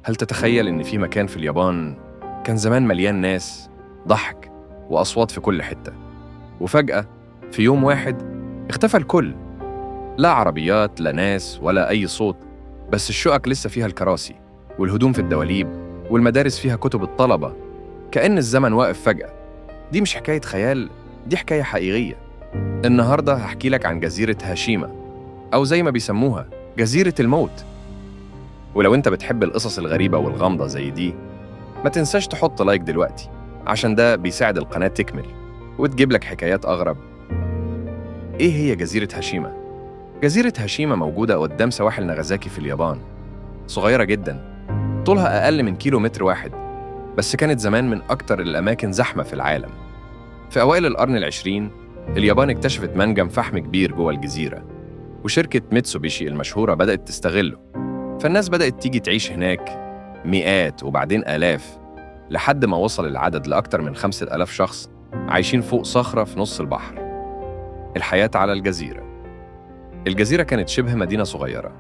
هل تتخيل إن في مكان في اليابان كان زمان مليان ناس، ضحك، وأصوات في كل حتة، وفجأة في يوم واحد اختفى الكل؟ لا عربيات، لا ناس، ولا أي صوت، بس الشقق لسه فيها الكراسي، والهدوم في الدواليب، والمدارس فيها كتب الطلبة. كأن الزمن واقف فجأة. دي مش حكاية خيال، دي حكاية حقيقية. النهاردة هحكي لك عن جزيرة هاشيما، أو زي ما بيسموها جزيرة الموت. ولو أنت بتحب القصص الغريبة والغامضة زي دي، ما تنساش تحط لايك دلوقتي، عشان ده بيساعد القناة تكمل وتجيب لك حكايات أغرب. إيه هي جزيرة هاشيما؟ جزيرة هاشيما موجودة قدام سواحل ناغازاكي في اليابان، صغيرة جداً، طولها أقل من كيلومتر واحد، بس كانت زمان من أكتر الأماكن زحمة في العالم. في أوائل القرن العشرين، اليابان اكتشفت منجم فحم كبير جوه الجزيرة، وشركة ميتسوبيشي المشهورة بدأت تستغله. فالناس بدأت تيجي تعيش هناك، مئات وبعدين آلاف، لحد ما وصل العدد لأكتر من 5000 شخص عايشين فوق صخرة في نص البحر. الحياة على الجزيرة. الجزيرة كانت شبه مدينة صغيرة،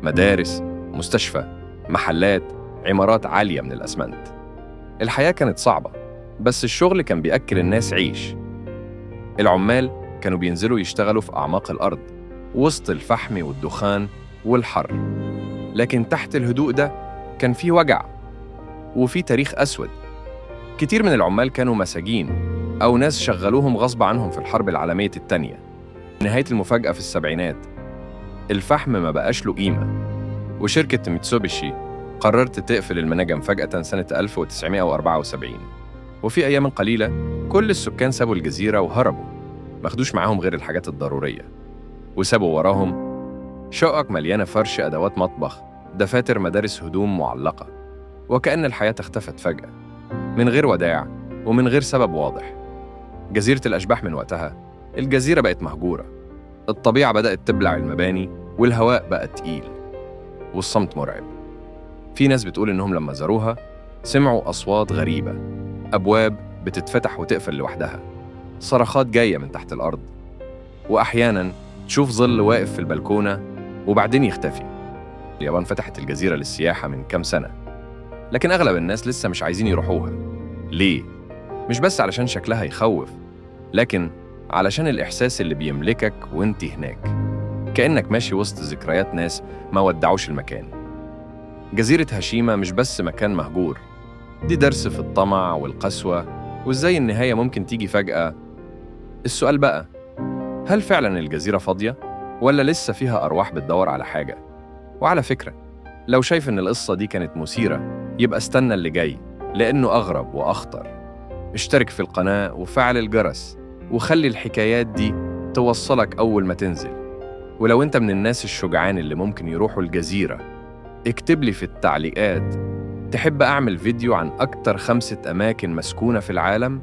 مدارس، مستشفى، محلات، عمارات عالية من الأسمنت. الحياة كانت صعبة، بس الشغل كان بيأكل الناس عيش. العمال كانوا بينزلوا يشتغلوا في أعماق الأرض، وسط الفحم والدخان والحر. لكن تحت الهدوء ده كان في وجع، وفي تاريخ أسود. كتير من العمال كانوا مساجين، أو ناس شغلوهم غصب عنهم في الحرب العالمية التانية. نهاية المفاجأة في السبعينات، الفحم ما بقاش له قيمة، وشركة ميتسوبيشي قررت تقفل المناجم فجأة سنة 1974. وفي أيام قليلة كل السكان سابوا الجزيرة وهربوا، ماخدوش معاهم غير الحاجات الضرورية، وسابوا وراهم شقق مليانة فرش، أدوات مطبخ، دفاتر، مدارس، هدوم معلقة. وكأن الحياة اختفت فجأة، من غير وداع ومن غير سبب واضح. جزيرة الأشباح من وقتها، الجزيرة بقت مهجورة، الطبيعة بدأت تبلع المباني، والهواء بقى تقيل، والصمت مرعب. في ناس بتقول إنهم لما زاروها سمعوا أصوات غريبة، أبواب بتتفتح وتقفل لوحدها، صرخات جاية من تحت الأرض، وأحياناً تشوف ظل واقف في البلكونة وبعدين يختفي. اليابان فتحت الجزيرة للسياحة من كام سنة، لكن أغلب الناس لسه مش عايزين يروحوها. ليه؟ مش بس علشان شكلها يخوف، لكن علشان الإحساس اللي بيملكك وانت هناك، كأنك ماشي وسط ذكريات ناس ما ودعوش المكان. جزيرة هاشيما مش بس مكان مهجور، دي درس في الطمع والقسوة، وإزاي النهاية ممكن تيجي فجأة. السؤال بقى، هل فعلاً الجزيرة فاضية؟ ولا لسه فيها أرواح بتدور على حاجة؟ وعلى فكرة، لو شايف إن القصة دي كانت مثيرة، يبقى استنى اللي جاي، لأنه أغرب وأخطر. اشترك في القناة وفعل الجرس، وخلي الحكايات دي توصلك أول ما تنزل. ولو أنت من الناس الشجعان اللي ممكن يروحوا الجزيرة، اكتب لي في التعليقات، تحب أعمل فيديو عن أكتر 5 أماكن مسكونة في العالم؟